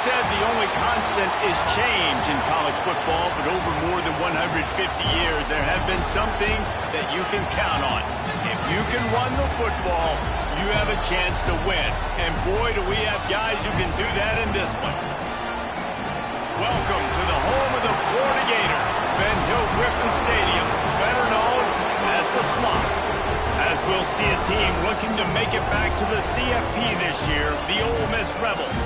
said the only constant is change in college football, but over more than 150 years, there have been some things that you can count on. If you can run the football, you have a chance to win. And boy, do we have guys who can do that in this one. Welcome to the home of the Florida Gators, Ben Hill Griffin Stadium, better known as the Swamp. As we'll see a team looking to make it back to the CFP this year, the Ole Miss Rebels,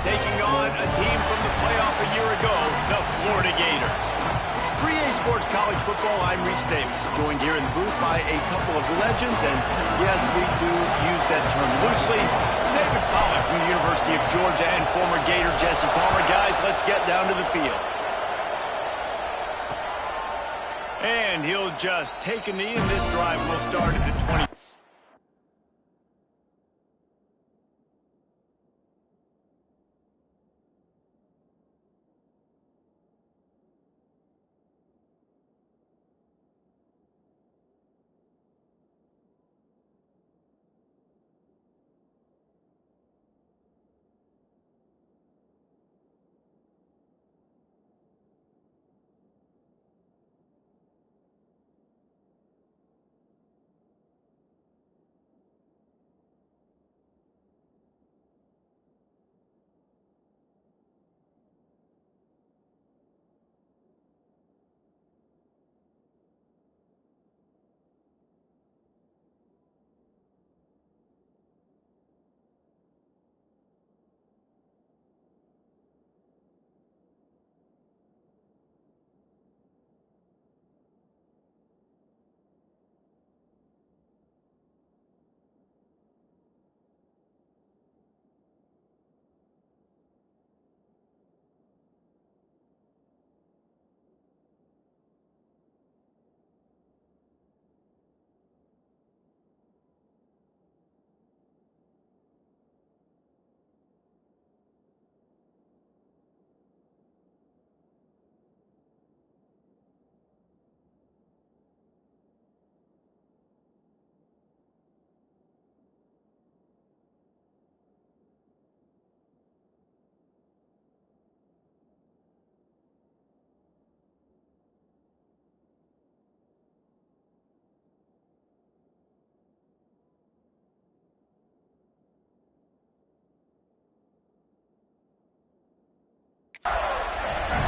taking on a team from the playoff a year ago, the Florida Gators. For EA Sports College Football, I'm Reese Davis, joined here in the booth by a couple of legends, and yes, we do use that term loosely. David Pollack from the University of Georgia and former Gator Jesse Palmer. Guys, let's get down to the field. And he'll just take a knee, and this drive will start at the 20.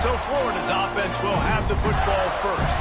So Florida's offense will have the football first.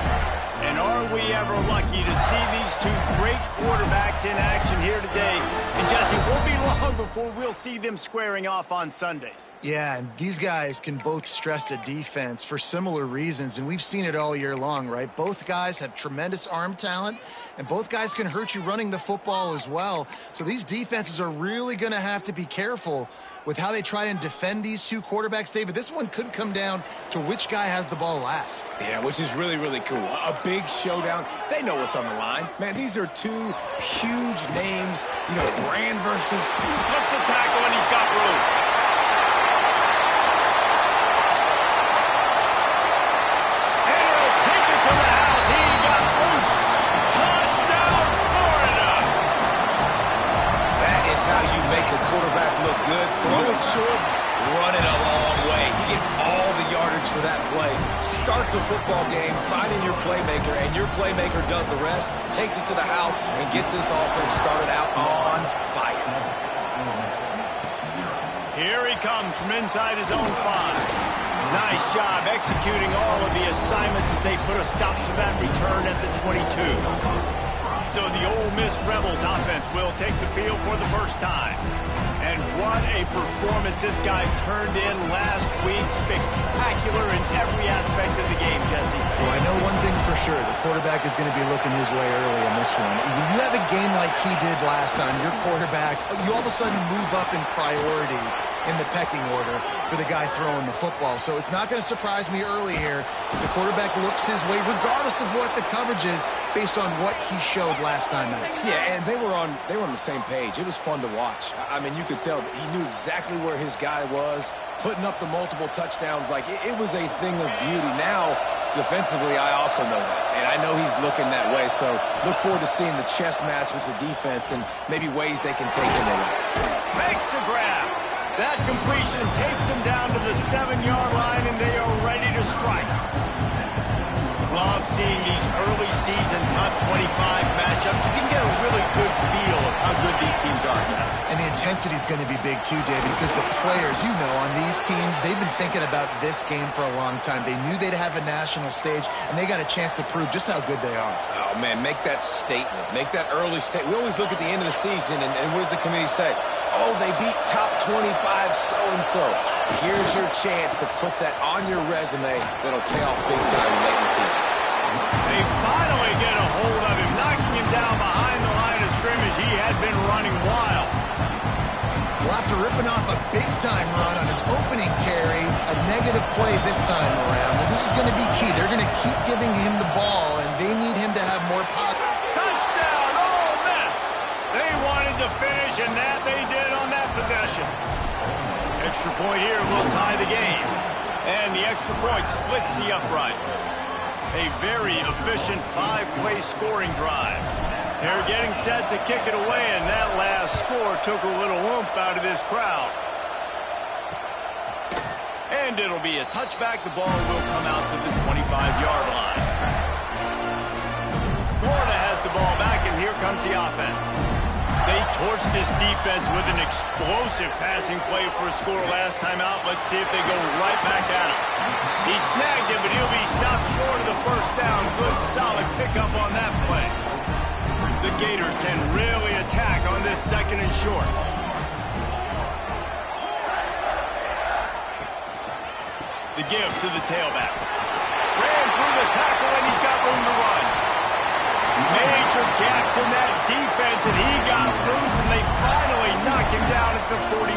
And are we ever lucky to see these two great quarterbacks in action here today? And Jesse, we'll be long before we'll see them squaring off on Sundays. Yeah, and these guys can both stress a defense for similar reasons, and we've seen it all year long, right? Both guys have tremendous arm talent, and both guys can hurt you running the football as well. So these defenses are really going to have to be careful with how they try and defend these two quarterbacks, David. This one could come down to which guy has the ball last. Yeah, which is really, really cool. A big showdown. They know what's on the line. Man, these are two huge names. You know, brand versus... Slips a tackle, and he's got room. And he'll take it to the house. He got loose. Touchdown, Florida. That is how you make a quarterback look good. Throw it short, run it a long way. He gets all the yardage for that play. Start the football game, finding your playmaker, and your playmaker does the rest, takes it to the house, and gets this offense started out on fire. Here he comes from inside his own 5. Nice job executing all of the assignments as they put a stop to that return at the 22. So the Ole Miss Rebels offense will take the field for the first time. And what a performance this guy turned in last week. Spectacular in every aspect of the game, Jesse. Well, I know one thing for sure. The quarterback is going to be looking his way early in this one. When you have a game like he did last time, your quarterback, you all of a sudden move up in priority in the pecking order for the guy throwing the football. So it's not going to surprise me early here if the quarterback looks his way, regardless of what the coverage is, based on what he showed last time out. Yeah, and they were on the same page. It was fun to watch. I mean, you could tell he knew exactly where his guy was, putting up the multiple touchdowns. Like, it was a thing of beauty. Now, defensively, I also know that, and I know he's looking that way. So look forward to seeing the chess match with the defense and maybe ways they can take him away. Makes the grab. That completion takes them down to the 7-yard line, and they are ready to strike. Love seeing these early season top 25 matchups. You can get a really good feel of how good these teams are. And the intensity is going to be big too, David, because the players, you know, on these teams, they've been thinking about this game for a long time. They knew they'd have a national stage, and they got a chance to prove just how good they are. Oh, man, make that statement. Make that early statement. We always look at the end of the season, and what does the committee say? Oh, they beat top 25 so-and-so. Here's your chance to put that on your resume that'll pay off big time late in the season. They finally get a hold of him, knocking him down behind the line of scrimmage. He had been running wild. Well, after ripping off a big-time run on his opening carry, a negative play this time around. And this is going to be key. They're going to keep giving him the ball, and they need him to have more power. Touchdown, Ole Miss! They wanted to finish, and that they did on that possession. Extra point here will tie the game. And the extra point splits the uprights. A very efficient 5-play scoring drive. They're getting set to kick it away, and that last score took a little oomph out of this crowd. And it'll be a touchback. The ball will come out to the 25-yard line. Florida has the ball back, and here comes the offense. They torched this defense with an explosive passing play for a score last time out. Let's see if they go right back at him. He snagged him, but he'll be stopped short of the first down. Good, solid pickup on that play. The Gators can really attack on this 2nd and short. The give to the tailback. Ran through the tackle, and he's got room to run. Major gaps in that defense, and he got loose, and they finally knock him down at the 41.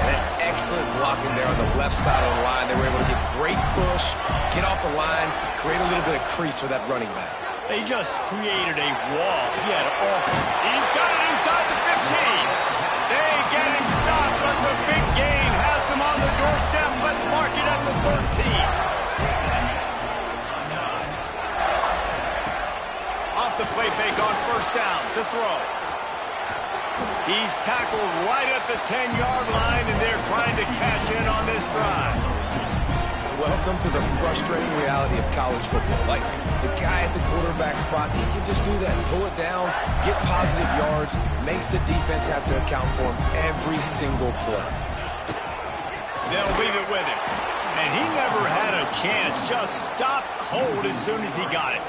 That's excellent blocking there on the left side of the line. They were able to get great push, get off the line, create a little bit of crease for that running back. They just created a wall. He had all. He's got it inside the 15. They get him stopped, but the big gain has them on the doorstep. Let's mark it at the 13. Off the play fake on first down to throw. He's tackled right at the 10-yard line, and they're trying to cash in on this drive. Welcome to the frustrating reality of college football. Like, the guy at the quarterback spot, he can just do that. Pull it down, get positive yards, makes the defense have to account for him every single play. They'll leave it with him. And he never had a chance. Just stopped cold as soon as he got it.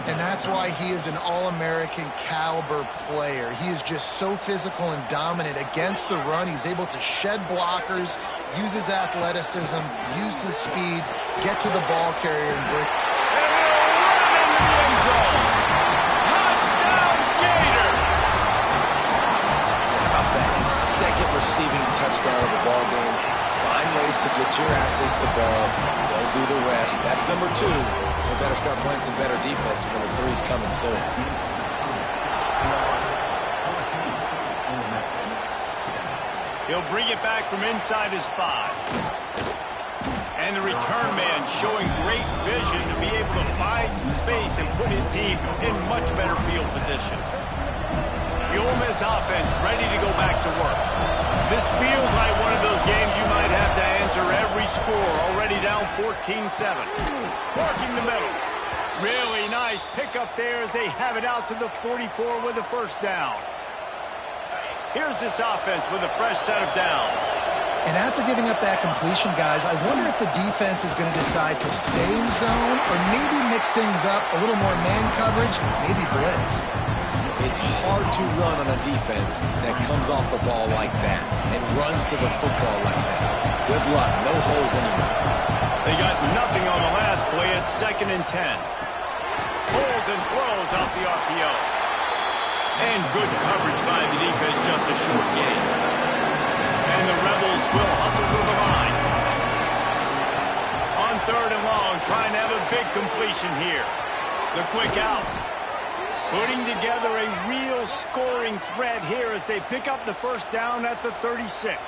And that's why he is an All-American caliber player. He is just so physical and dominant against the run. He's able to shed blockers, use his athleticism, use his speed, get to the ball carrier and break. And he'll run into the end zone. Touchdown, Gator! How about that? His 2nd receiving touchdown of the ball game. Find ways to get your athletes the ball. They'll do the rest. That's number 2. They better start playing some better defense. Number 3's coming soon. He'll bring it back from inside his 5. And the return man showing great vision to be able to find some space and put his team in much better field position. The Ole Miss offense ready to go back to work. This feels like one of those games you might have to answer every score. Already down 14-7. Working the middle. Really nice pickup there as they have it out to the 44 with a first down. Here's this offense with a fresh set of downs. And after giving up that completion, guys, I wonder if the defense is going to decide to stay in zone or maybe mix things up, a little more man coverage, maybe blitz. It's hard to run on a defense that comes off the ball like that and runs to the football like that. Good luck. No holes anywhere. They got nothing on the last play. It's 2nd and 10. Pulls and throws off the RPO. And good coverage by the defense, just a short gain. And the Rebels will hustle to the line. On 3rd and long, trying to have a big completion here. The quick out. Putting together a real scoring threat here as they pick up the first down at the 36.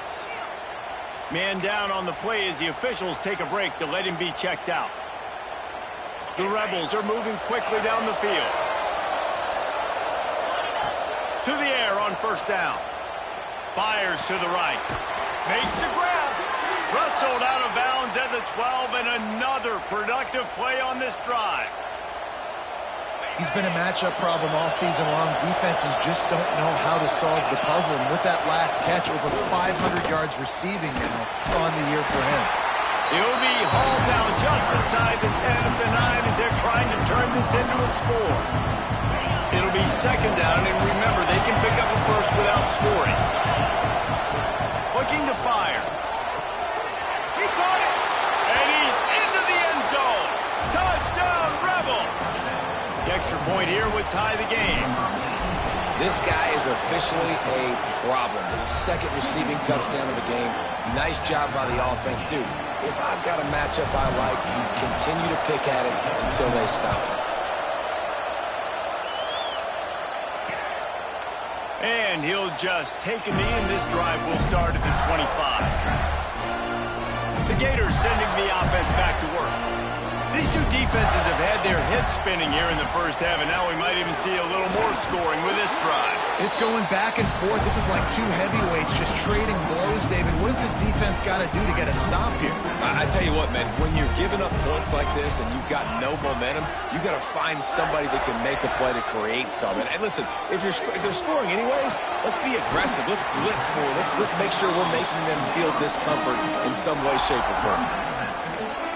Man down on the play as the officials take a break to let him be checked out. The Rebels are moving quickly down the field. To the air on first down. Fires to the right. Makes the grab. Rustled out of bounds at the 12, and another productive play on this drive. He's been a matchup problem all season long. Defenses just don't know how to solve the puzzle. And with that last catch, over 500 yards receiving now on the year for him. He'll be hauled down just inside the 10 at the 9 as they're trying to turn this into a score. It'll be second down, and remember, they can pick up a first without scoring. Looking to fire. He caught it, and he's into the end zone. Touchdown, Rebels. The extra point here would tie the game. This guy is officially a problem. His second receiving touchdown of the game. Nice job by the offense. Dude, if I've got a matchup I like, continue to pick at it until they stop it. And he'll just take a knee, and this drive will start at the 25. The Gators sending the offense back to work. These two defenses have had their heads spinning here in the first half, and now we might even see a little more scoring with this drive. It's going back and forth. This is like two heavyweights just trading blows, David. What does this defense got to do to get a stop here? I tell you what, man, when you're giving up points like this and you've got no momentum, you got to find somebody that can make a play to create something. And listen, if they're scoring anyways, let's be aggressive. Let's blitz more. Let's make sure we're making them feel discomfort in some way, shape, or form.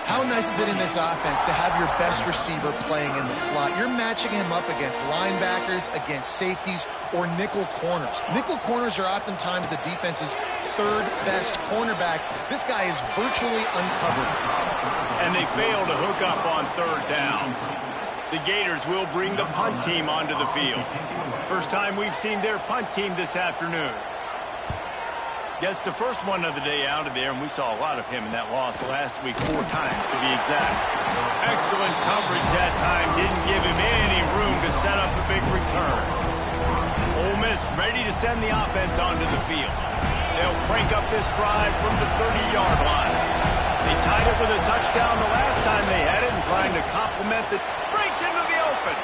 How nice is it in this offense to have your best receiver playing in the slot? You're matching him up against linebackers, against safeties, or nickel corners. Nickel corners are oftentimes the defense's third best cornerback. This guy is virtually uncovered. And they fail to hook up on third down. The Gators will bring the punt team onto the field. First time we've seen their punt team this afternoon. Gets the first one of the day out of there, and we saw a lot of him in that loss last week, 4 times to be exact. Excellent coverage that time. Didn't give him any room to set up a big return. Ole Miss ready to send the offense onto the field. They'll crank up this drive from the 30-yard line. They tied it with a touchdown the last time they had it, and trying to complement the breaks into the open.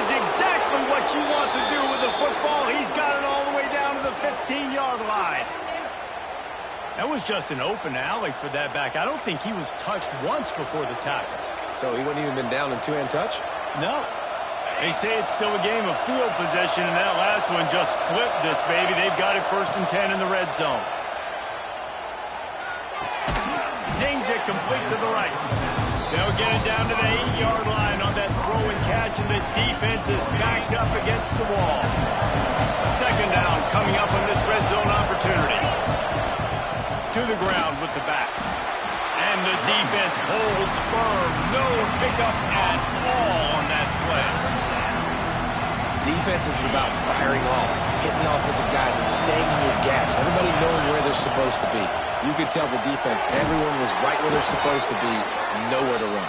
Exactly what you want to do with the football. He's got it all the way down to the 15-yard line. That was just an open alley for that back. I don't think he was touched once before the tackle. So he wouldn't even been down in two-hand touch? No. They say it's still a game of field possession, and that last one just flipped this baby. They've got it 1st and 10 in the red zone. Zings it complete to the right. They'll get it down to the 8-yard line on that throw and catch, and the defense is backed up against the wall. Second down coming up on this red zone opportunity. To the ground with the back. And the defense holds firm. No pickup at all on that play. Defense is about firing off, hitting the offensive guys, and staying in your gaps. Everybody knowing where they're supposed to be. You could tell the defense, everyone was right where they're supposed to be, nowhere to run.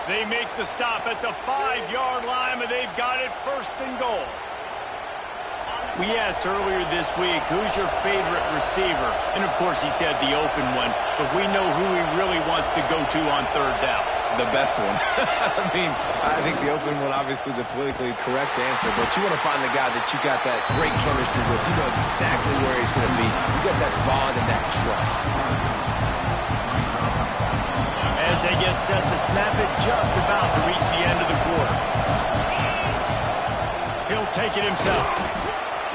They make the stop at the 5-yard line, but they've got it 1st and goal. We asked earlier this week, who's your favorite receiver? And, of course, he said the open one, but we know who he really wants to go to on third down. The best one. I mean, I think the open one, obviously the politically correct answer, but you want to find the guy that you got that great chemistry with. You know exactly where he's going to be. You got that bond and that trust. As they get set to snap it, just about to reach the end of the quarter. He'll take it himself.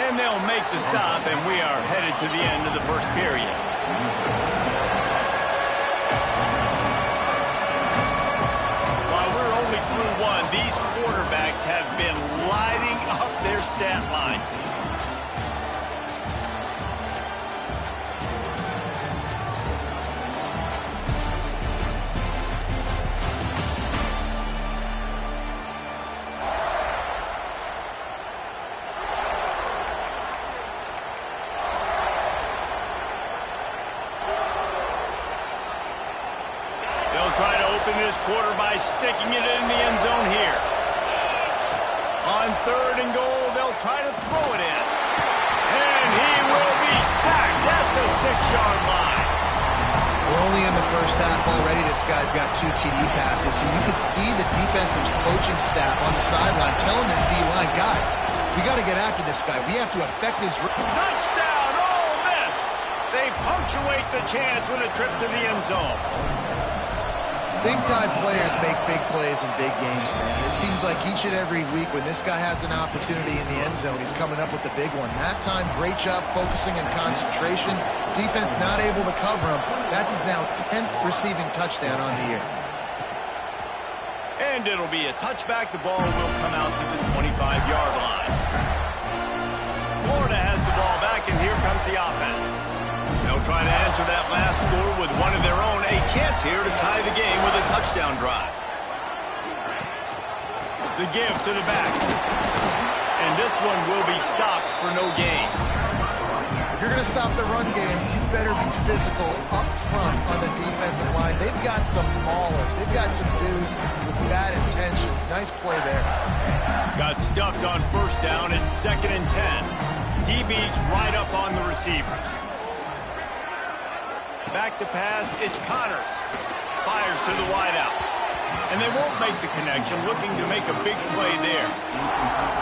And they'll make the stop, and we are headed to the end of the first period. While we're only through one, these quarterbacks have been lighting up their stat line. Try to open this quarter by sticking it in the end zone here. On 3rd and goal, they'll try to throw it in. And he will be sacked at the 6-yard line. We're only in the first half already. This guy's got 2 TD passes, so you could see the defensive coaching staff on the sideline telling this D-line, guys, we got to get after this guy. We have to affect his... Touchdown, Ole Miss! They punctuate the chance with a trip to the end zone. Big-time players make big plays in big games, man. It seems like each and every week when this guy has an opportunity in the end zone, he's coming up with the big one. That time, great job focusing and concentration. Defense not able to cover him. That's his now 10th receiving touchdown on the year. And it'll be a touchback. The ball will come out to the 25-yard line. Florida has the ball back, and here comes the offense. They'll try to answer that last score with one of their own. A chance here to tie the game with a touchdown drive. The give to the back. And this one will be stopped for no gain. If you're going to stop the run game, you better be physical up front on the defensive line. They've got some maulers. They've got some dudes with bad intentions. Nice play there. Got stuffed on first down. It's 2nd and 10. DB's right up on the receivers. Back to pass, it's Connors. Fires to the wideout. And they won't make the connection, looking to make a big play there.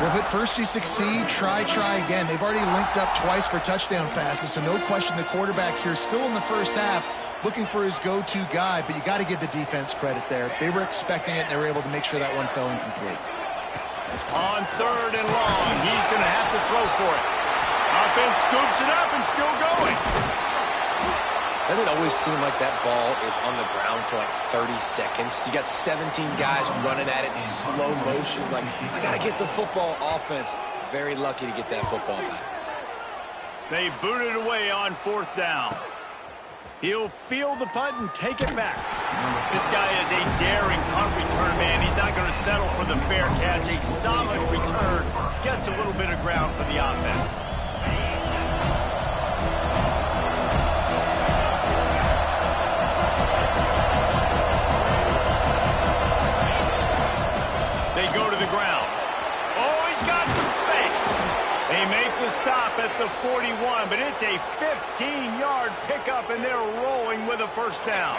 Well, if at first you succeed, try again. They've already linked up twice for touchdown passes, so no question the quarterback here still in the first half looking for his go-to guy, but you got to give the defense credit there. They were expecting it, and they were able to make sure that one fell incomplete. On 3rd and long, he's going to have to throw for it. Offense scoops it up and still going. Doesn't it always seem like that ball is on the ground for like 30 seconds? You got 17 guys running at it in slow motion. Like, I got to get the football. Offense, very lucky to get that football back. They boot it away on 4th down. He'll field the punt and take it back. This guy is a daring punt return man. He's not going to settle for the fair catch. A solid return. Gets a little bit of ground for the offense. They go to the ground. Oh, he's got some space. They make the stop at the 41, but it's a 15-yard pickup, and they're rolling with a first down.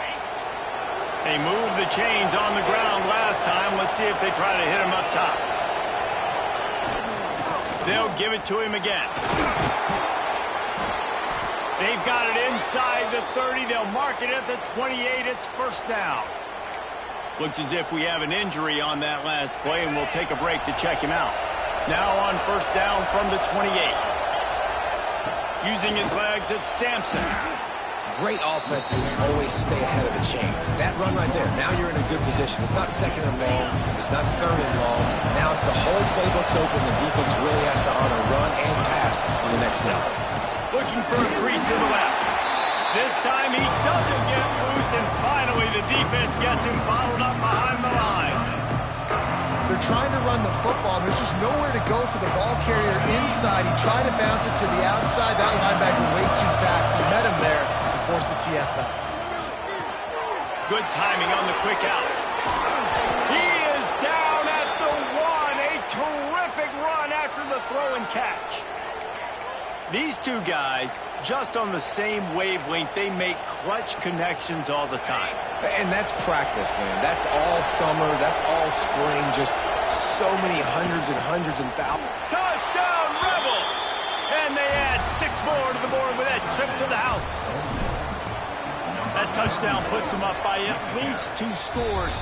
They moved the chains on the ground last time. Let's see if they try to hit him up top. They'll give it to him again. They've got it inside the 30. They'll mark it at the 28. It's first down. Looks as if we have an injury on that last play, and we'll take a break to check him out. Now on first down from the 28. Using his legs, it's Sampson. Great offenses always stay ahead of the chains. That run right there, now you're in a good position. It's not 2nd and long. It's not 3rd and long. Now it's the whole playbook's open. The defense really has to honor run and pass on the next snap. Looking for a crease to the left. This time he doesn't get loose, and finally the defense gets him bottled up behind the line. They're trying to run the football, and there's just nowhere to go for the ball carrier inside. He tried to bounce it to the outside. That linebacker way too fast. He met him there and forced the TFL. Good timing on the quick out. He is down at the 1. A terrific run after the throw and catch. These two guys, just on the same wavelength, they make clutch connections all the time. And that's practice, man. That's all summer. That's all spring. Just so many hundreds and thousands. Touchdown, Rebels! And they add 6 more to the board with that trip to the house. That touchdown puts them up by at least 2 scores.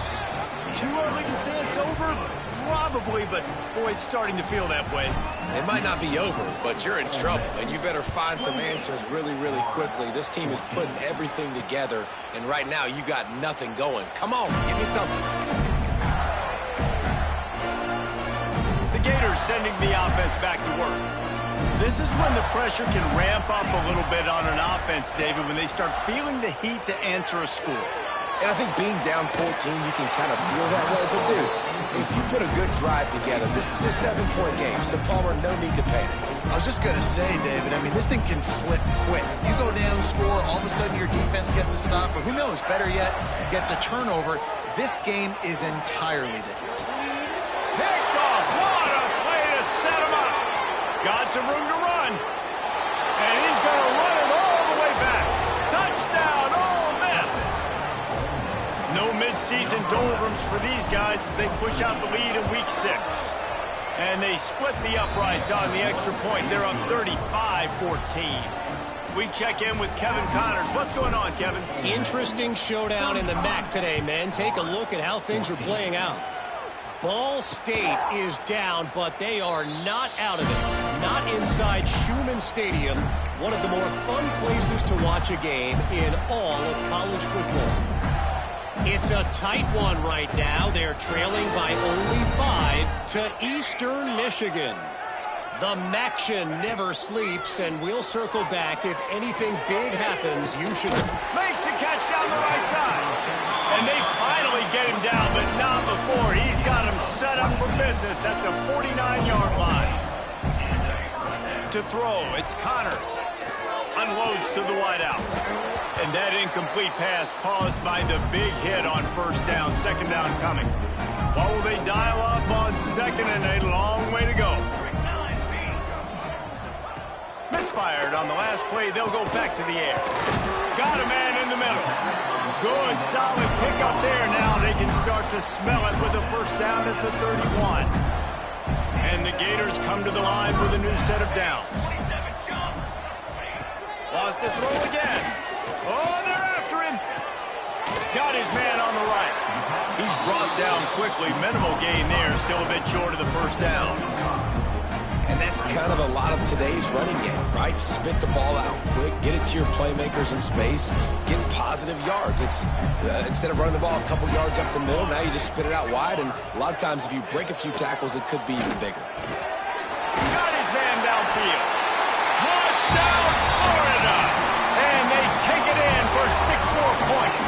Too early to say it's over? Probably, but boy, it's starting to feel that way. It might not be over, but you're in trouble, and you better find some answers really quickly. This team is putting everything together, and right now you got nothing going. Come on, give me something. The Gators sending the offense back to work. This is when the pressure can ramp up a little bit on an offense, David, when they start feeling the heat to answer a score. And I think being down 14, you can kind of feel that way. But, dude, if you put a good drive together, this is a 7-point game. So, Palmer, no need to panic. I was just going to say, David, I mean, this thing can flip quick. You go down, score, all of a sudden your defense gets a stop, or who knows, better yet, gets a turnover. This game is entirely different. Picked off. What a play to set him up. Got some room to run. And he's going to run it all the way back. Touchdown, Ole Miss. season doldrums for these guys as they push out the lead in week 6. And they split the uprights on the extra point. They're up 35-14. We check in with Kevin Connors. What's going on, Kevin? Interesting showdown in the MAC today, man. Take a look at how things are playing out. Ball State is down, but they are not out of it. Not inside Schumann Stadium, one of the more fun places to watch a game in all of college football. It's a tight one right now. They're trailing by only 5 to Eastern Michigan. The Maction never sleeps, and we'll circle back. If anything big happens, you should... Makes the catch down the right side. And they finally get him down, but not before. He's got him set up for business at the 49-yard line. To throw, it's Connors. Unloads to the wideout. And that incomplete pass caused by the big hit on first down. Second down coming. What will they dial up on second, and a long way to go. Misfired on the last play. They'll go back to the air. Got a man in the middle. Good, solid pickup there. Now they can start to smell it with a first down at the 31. And the Gators come to the line with a new set of downs. Lost to throw again. Oh, they're after him. Got his man on the right. He's brought down quickly. Minimal gain there. Still a bit short of the first down. And that's kind of a lot of today's running game, right? Spit the ball out quick, get it to your playmakers in space, get positive yards. It's instead of running the ball a couple yards up the middle, now you just spit it out wide, and a lot of times if you break a few tackles, it could be even bigger. Got his man downfield. Touchdown, Florida! And they take it in for 6 more points.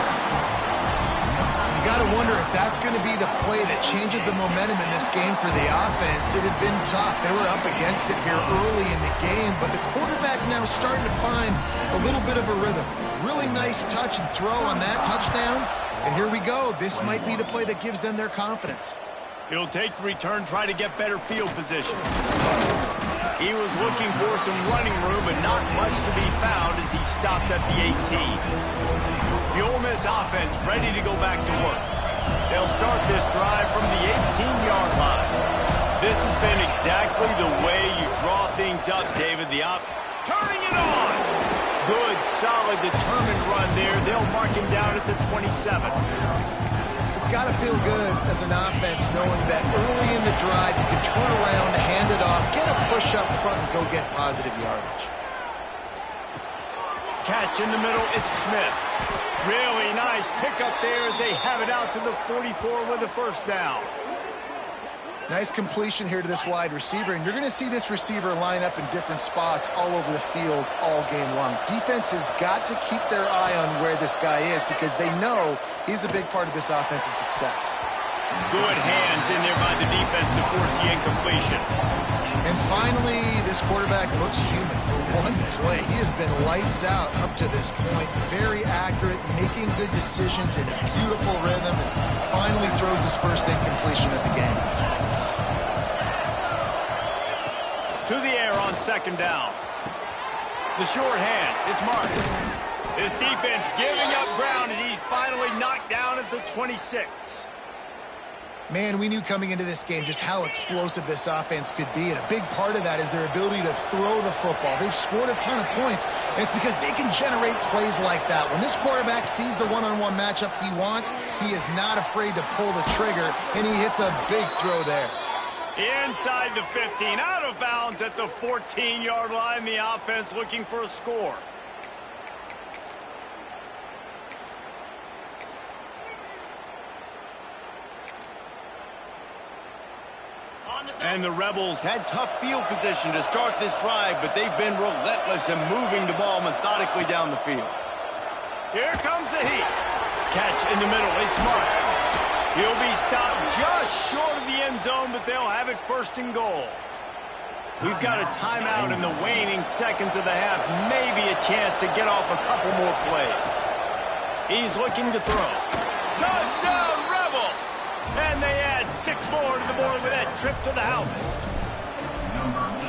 You got to wonder if that's going to be the play that changes the momentum in this game for the offense. It had been tough. They were up against it here early in the game, but the quarterback now starting to find a little bit of a rhythm. Really nice touch and throw on that touchdown. And here we go. This might be the play that gives them their confidence. He'll take the return, try to get better field position. He was looking for some running room, but not much to be found as he stopped at the 18. The Ole Miss offense ready to go back to work. They'll start this drive from the 18-yard line. This has been exactly the way you draw things up, David. Turning it on. Good, solid, determined run there. They'll mark him down at the 27. It's got to feel good as an offense knowing that early in the drive you can turn around, hand it off, get a push up front, and go get positive yardage. Catch in the middle, it's Smith. Really nice pickup there as they have it out to the 44 with a first down. Nice completion here to this wide receiver, and you're going to see this receiver line up in different spots all over the field all game long. Defense has got to keep their eye on where this guy is because they know he's a big part of this offense's success. Good hands in there by the defense to force the incompletion. And finally, this quarterback looks human. For one play, he has been lights out up to this point. Very accurate, making good decisions in a beautiful rhythm, and finally throws his first incompletion of the game. To the air on second down. The short hands, it's Marcus. This defense giving up ground as he's finally knocked down at the 26. Man, we knew coming into this game just how explosive this offense could be, and a big part of that is their ability to throw the football. They've scored a ton of points, and it's because they can generate plays like that. When this quarterback sees the one-on-one matchup he wants, he is not afraid to pull the trigger, and he hits a big throw there. Inside the 15, out of bounds at the 14-yard line. The offense looking for a score. And the Rebels had tough field position to start this drive, but they've been relentless in moving the ball methodically down the field. Here comes the heat. Catch in the middle, it's Marks. He'll be stopped just short of the end zone, but they'll have it first and goal. We've got a timeout in the waning seconds of the half. Maybe a chance to get off a couple more plays. He's looking to throw. Touchdown, Rebels! And they add 6 more to the board with that trip to the house.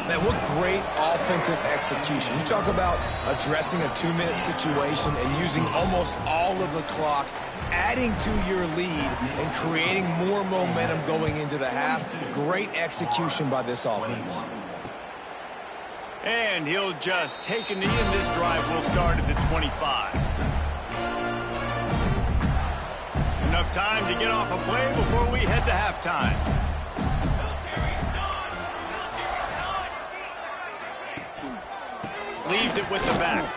Man, what great offensive execution. You talk about addressing a 2-minute situation and using almost all of the clock, adding to your lead and creating more momentum going into the half. Great execution by this offense. And he'll just take a knee, and this drive will start at the 25. Enough time to get off a play before we head to halftime. Leaves it with the back.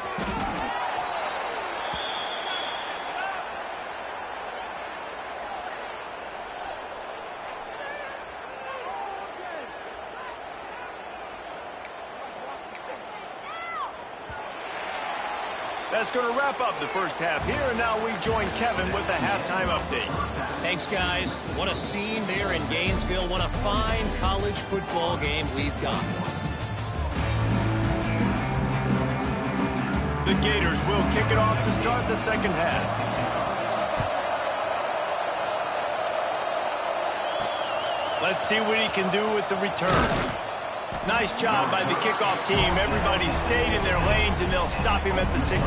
That's going to wrap up the first half here, and now we join Kevin with the halftime update. Thanks, guys. What a scene there in Gainesville. What a fine college football game we've got. The Gators will kick it off to start the second half. Let's see what he can do with the return. Nice job by the kickoff team. Everybody stayed in their lanes, and they'll stop him at the 6.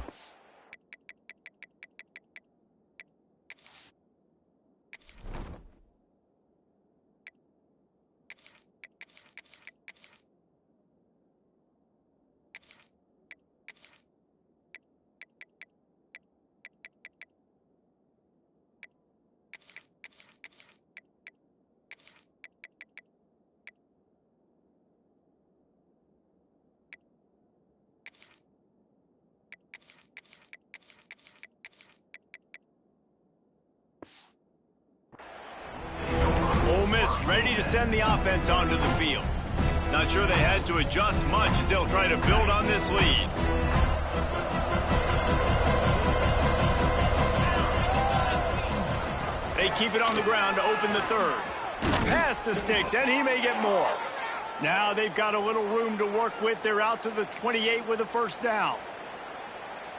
Ole Miss ready to send the offense onto the field. Not sure they had to adjust much as they'll try to build on this lead. They keep it on the ground to open the third. Pass to Sticks, and he may get more. Now they've got a little room to work with. They're out to the 28 with a first down.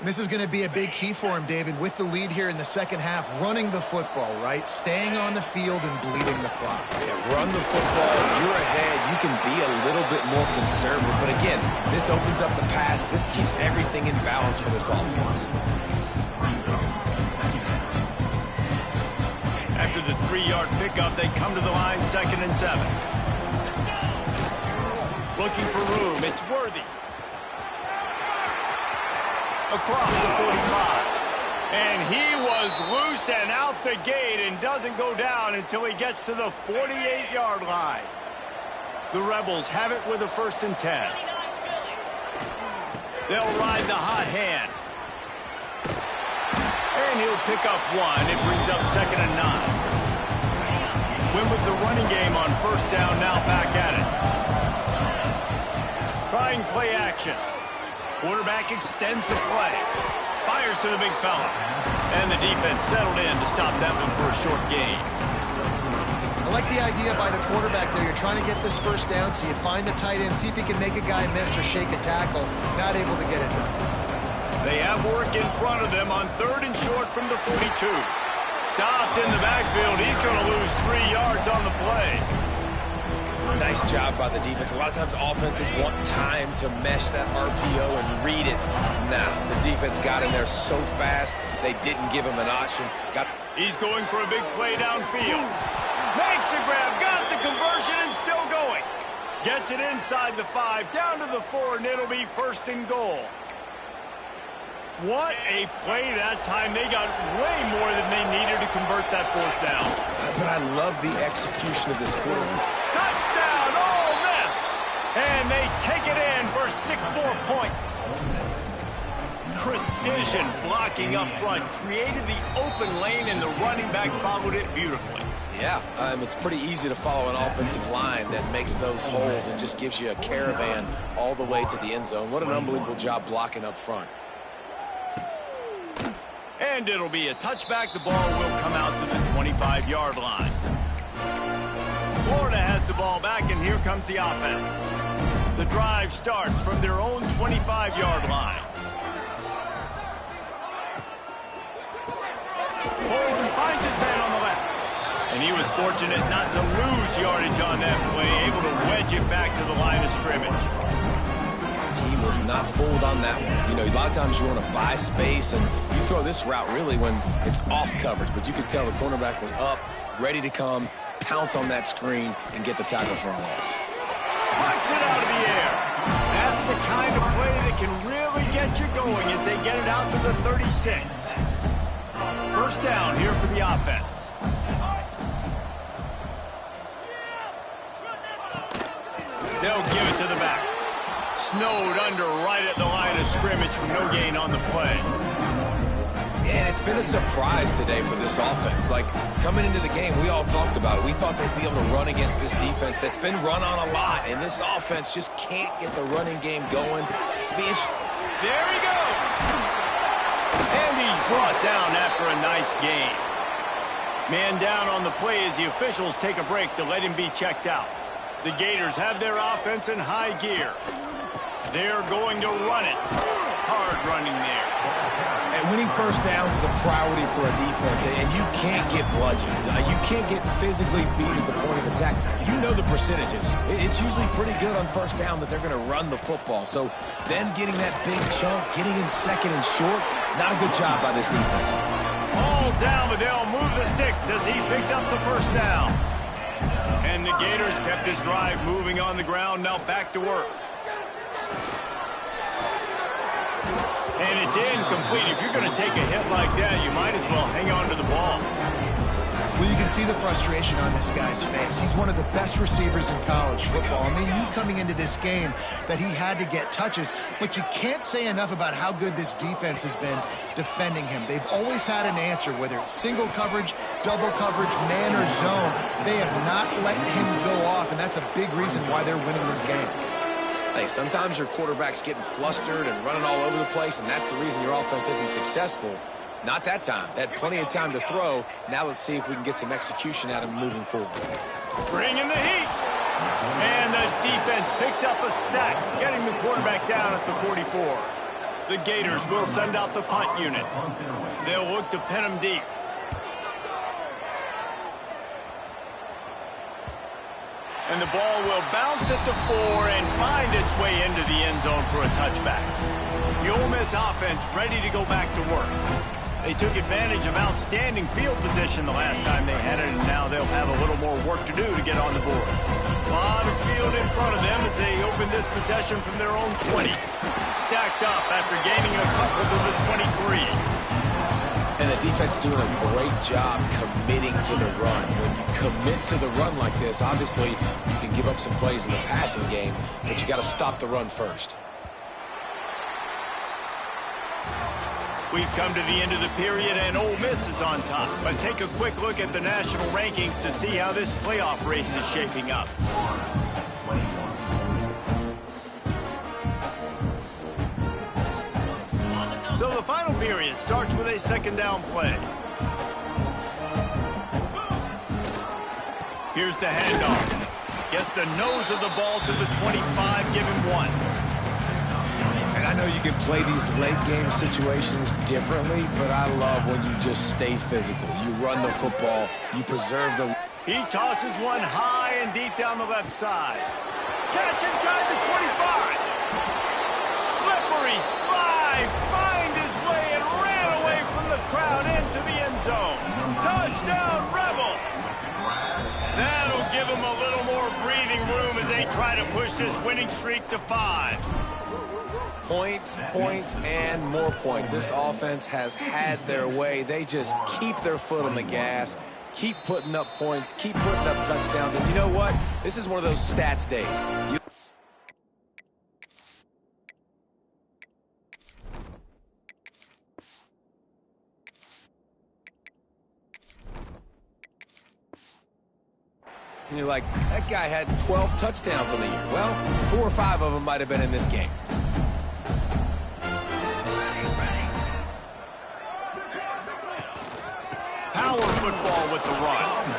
This is going to be a big key for him, David, with the lead here in the second half, running the football, right? Staying on the field and bleeding the clock. Yeah, run the football. You're ahead. You can be a little bit more conservative. But again, this opens up the pass. This keeps everything in balance for this offense. After the 3-yard pickup, they come to the line, 2nd and 7. Looking for room. It's Worthy. Across the 45. And he was loose and out the gate and doesn't go down until he gets to the 48-yard line. The Rebels have it with a 1st and 10. They'll ride the hot hand. And he'll pick up 1. It brings up 2nd and 9. Win with the running game on 1st down, now back at it. Trying play action. Quarterback extends the play. Fires to the big fella. And the defense settled in to stop that one for a short gain. I like the idea by the quarterback there. You're trying to get this first down, so you find the tight end, see if he can make a guy miss or shake a tackle. Not able to get it done. They have work in front of them on 3rd and short from the 42. Stopped in the backfield. He's going to lose 3 yards on the play. Nice job by the defense. A lot of times offenses want time to mesh that RPO and read it. Now, the defense got in there so fast, they didn't give him an option. He's going for a big play downfield. Makes the grab, got the conversion, and still going. Gets it inside the 5, down to the 4, and it'll be 1st and goal. What a play that time. They got way more than they needed to convert that 4th down. But I love the execution of this quarterback. Touchdown, Ole Miss! And they take it in for 6 more points. Precision blocking up front created the open lane, and the running back followed it beautifully. Yeah, it's pretty easy to follow an offensive line that makes those holes and just gives you a caravan all the way to the end zone. What an unbelievable job blocking up front. And it'll be a touchback. The ball will come out to the 25-yard line. Florida has the ball back, and here comes the offense. The drive starts from their own 25-yard line. Holden finds his man on the left. And And he was fortunate not to lose yardage on that play, able to wedge it back to the line of scrimmage. He was not fooled on that one. You know, a lot of times you want to buy space, and you throw this route really when it's off coverage. But you could tell the cornerback was up, ready to come, pounce on that screen, and get the tackle for a loss. Puts it out of the air. That's the kind of play that can really get you going as they get it out to the 36. First down here for the offense. They'll give it to the back. Snowed under right at the line of scrimmage for no gain on the play. And it's been a surprise today for this offense. Like, coming into the game, we all talked about it. We thought they'd be able to run against this defense that's been run on a lot, and this offense just can't get the running game going. There he goes! And he's brought down after a nice gain. Man down on the play as the officials take a break to let him be checked out. The Gators have their offense in high gear. They're going to run it. Hard running there. And winning first downs is a priority for a defense, and you can't get bludgeoned. You can't get physically beat at the point of attack. You know the percentages. It's usually pretty good on first down that they're going to run the football. So then getting that big chunk, getting in second and short, not a good job by this defense. All down, but they'll move the sticks as he picks up the first down. And the Gators kept this drive moving on the ground, now back to work. And it's incomplete. If you're going to take a hit like that, you might as well hang on to the ball. Well, you can see the frustration on this guy's face. He's one of the best receivers in college football, and they knew coming into this game that he had to get touches, but you can't say enough about how good this defense has been defending him. They've always had an answer, whether it's single coverage, double coverage, man or zone. They have not let him go off, and that's a big reason why they're winning this game. Hey, sometimes your quarterback's getting flustered and running all over the place, and that's the reason your offense isn't successful. Not that time. They had plenty of time to throw. Now let's see if we can get some execution out of him moving forward. Bringing the heat. And the defense picks up a sack, getting the quarterback down at the 44. The Gators will send out the punt unit. They'll look to pin him deep. And the ball will bounce at the 4 and find its way into the end zone for a touchback. The Ole Miss offense ready to go back to work. They took advantage of outstanding field position the last time they had it, and now they'll have a little more work to do to get on the board. A lot of field in front of them as they open this possession from their own 20. Stacked up after gaining a couple to the 23. And the defense doing a great job committing to the run. When you commit to the run like this, obviously you can give up some plays in the passing game, but you got to stop the run first. We've come to the end of the period, and Ole Miss is on top. Let's take a quick look at the national rankings to see how this playoff race is shaping up. So the final period starts with a second down play. Here's the handoff. Gets the nose of the ball to the 25, give him 1. And I know you can play these late game situations differently, but I love when you just stay physical. You run the football, you preserve the... He tosses one high and deep down the left side. Catch inside the 25. Slippery slide, find his way and ran away from the crowd into the end zone. Touchdown, Rebels! That'll give them a little more breathing room as they try to push this winning streak to 5. Points, points, and more points. This offense has had their way. They just keep their foot on the gas, keep putting up points, keep putting up touchdowns. And you know what? This is one of those stats days. And you're like, that guy had 12 touchdowns on the year. Well, 4 or 5 of them might have been in this game. Power football with the run.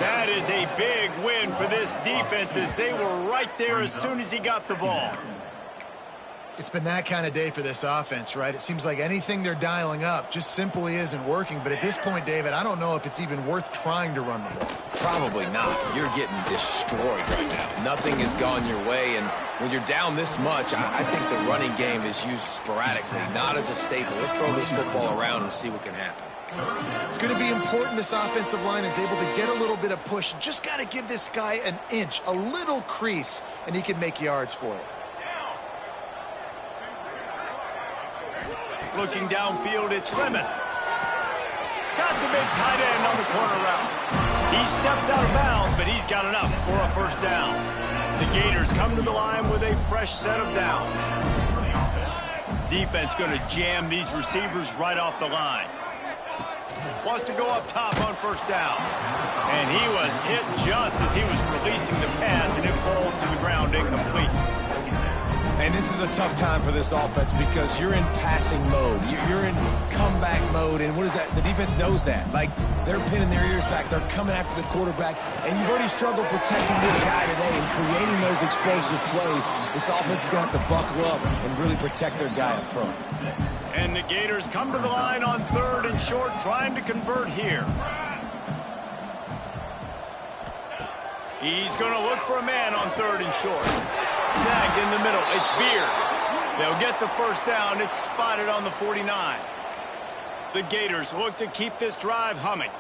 That is a big win for this defense as they were right there as soon as he got the ball. It's been that kind of day for this offense, right? It seems like anything they're dialing up just simply isn't working. But at this point, David, I don't know if it's even worth trying to run the ball. Probably not. You're getting destroyed right now. Nothing has gone your way, and when you're down this much, I think the running game is used sporadically, not as a staple. Let's throw this football around and see what can happen. It's going to be important this offensive line is able to get a little bit of push. Just got to give this guy an inch, a little crease, and he can make yards for it. Looking downfield, it's Lemon. Got the big tight end on the corner route. He steps out of bounds, but he's got enough for a first down. The Gators come to the line with a fresh set of downs. Defense going to jam these receivers right off the line. Wants to go up top on first down. And he was hit just as he was releasing the pass, and it falls to the ground incomplete. And this is a tough time for this offense because you're in passing mode. You're in comeback mode, and what is that? The defense knows that. Like, they're pinning their ears back. They're coming after the quarterback, and you've already struggled protecting your guy today and creating those explosive plays. This offense is going to have to buckle up and really protect their guy up front. And the Gators come to the line on 3rd and short, trying to convert here. He's going to look for a man on 3rd and short. Snagged in the middle. It's Beard. They'll get the first down. It's spotted on the 49. The Gators look to keep this drive humming.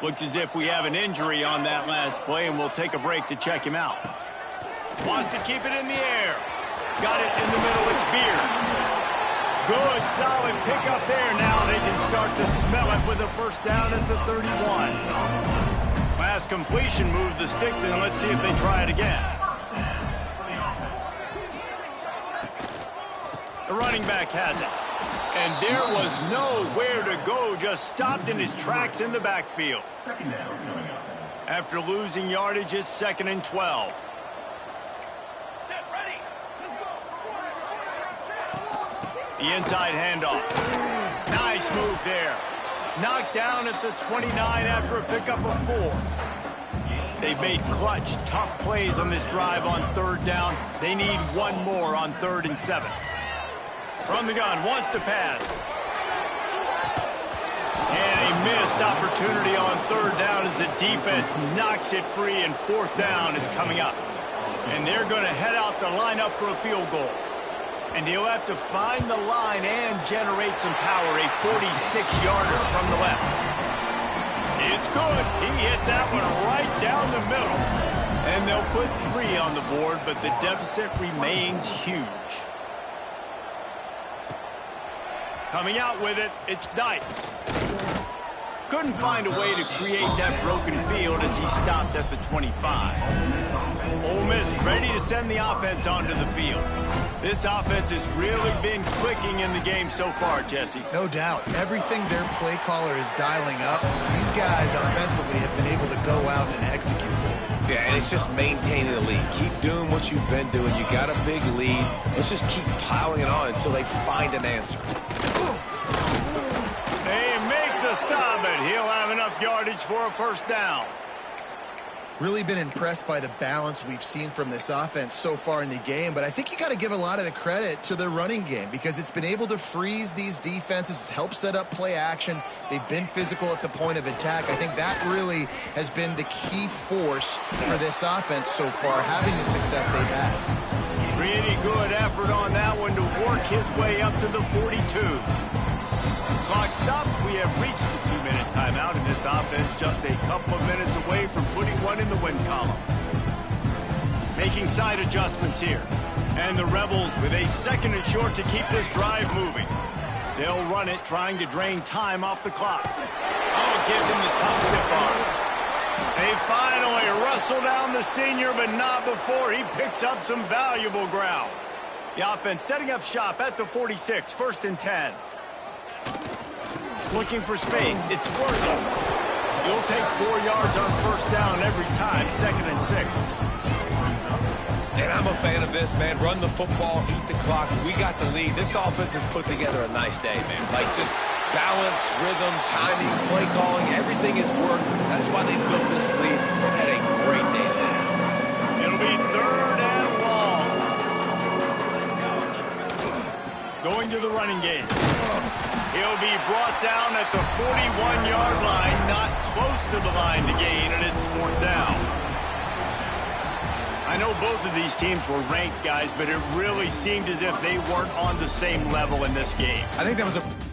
Looks as if we have an injury on that last play, and we'll take a break to check him out. Wants to keep it in the air. Got it in the middle. It's Beard. Good, solid pickup there. Now they can start to smell it with a first down at the 31. Last completion moved the sticks, and let's see if they try it again. The running back has it. And there was nowhere to go, just stopped in his tracks in the backfield. After losing yardage, it's 2nd and 12. The inside handoff. Nice move there. Knocked down at the 29 after a pickup of 4. They've made clutch, tough plays on this drive on 3rd down. They need one more on 3rd and 7. From the gun, wants to pass. And a missed opportunity on 3rd down as the defense knocks it free, and 4th down is coming up. And they're going to head out to line up for a field goal. And he'll have to find the line and generate some power, a 46-yarder from the left. It's good. He hit that one right down the middle. And they'll put 3 on the board, but the deficit remains huge. Coming out with it, it's Dykes. Couldn't find a way to create that broken field as he stopped at the 25. Ole Miss ready to send the offense onto the field. This offense has really been clicking in the game so far, Jesse. No doubt. Everything their play caller is dialing up, these guys offensively have been able to go out and execute. Yeah, and it's just maintaining the lead. Keep doing what you've been doing. You got a big lead. Let's just keep piling it on until they find an answer. They make the stop, and he'll have enough yardage for a first down. Really been impressed by the balance we've seen from this offense so far in the game, but I think you got to give a lot of the credit to the running game because it's been able to freeze these defenses, help set up play action. They've been physical at the point of attack. I think that really has been the key force for this offense so far, having the success they've had. Pretty good effort on that one to work his way up to the 42. Clock stops. We have reached the 2-minute timeout, and this offense just a couple of minutes away from putting one in the win column. Making side adjustments here. And the Rebels with a 2nd and short to keep this drive moving. They'll run it, trying to drain time off the clock. Oh, it gives him the tough stiff arm. They finally wrestle down the senior, but not before he picks up some valuable ground. The offense setting up shop at the 46, 1st and 10. Looking for space. It's Worthy. You'll take 4 yards on first down every time, 2nd and 6. And I'm a fan of this, man. Run the football, eat the clock. We got the lead. This offense has put together a nice day, man. Like, just balance, rhythm, timing, play calling, everything has worked. That's why they built this lead and had a great day today. It'll be 3rd and long. going to the running game. He'll be brought down at the 41-yard line, not close to the line to gain, and it's 4th down. I know both of these teams were ranked, guys, but it really seemed as if they weren't on the same level in this game. I think that was a